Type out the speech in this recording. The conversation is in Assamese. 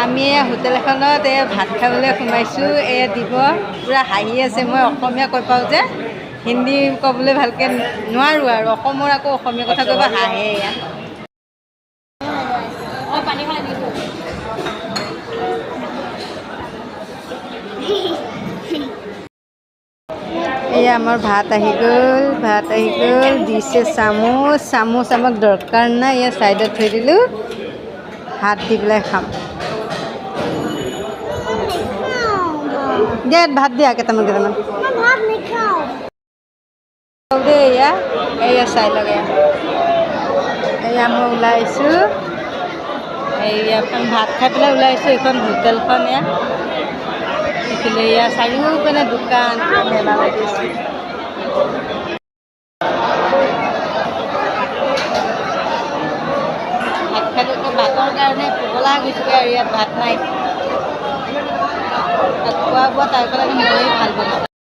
আমি হোটেল এখনত ভাত খাবলৈ সোমাইছোঁ। দিব পূৰা হাঁহি আছে। মই অসমীয়া কৈ পাওঁ যে হিন্দী ক'বলৈ ভালকৈ নোৱাৰোঁ আৰু অসমৰ আকৌ অসমীয়া কথা কৈ হাঁহে এয়া। এয়া আমাৰ ভাত আহি গ'ল দিছে চামুচ আমাক দৰকাৰ নাই, এয়া ছাইডত থৈ দিলোঁ, হাত দি পেলাই খাম। দিয়া ভাত দিয়া কেইটামান দেই। এয়া চাই লগে, এয়া মই ওলাই আহিছোঁ, এইখন ভাত খাই পেলাই ওলাই আহিছোঁ। এইখন হোটেলখন দেখিলে চাৰিওপিনে দোকান মেলা লাগিছে। ভাত খালোঁ, ভাতৰ কাৰণে পগলা গৈছোঁগৈ আৰু ইয়াত ভাত নাই। খোৱা বোৱা তাৰ কাৰণে ময়ে ভাল বনাওঁ।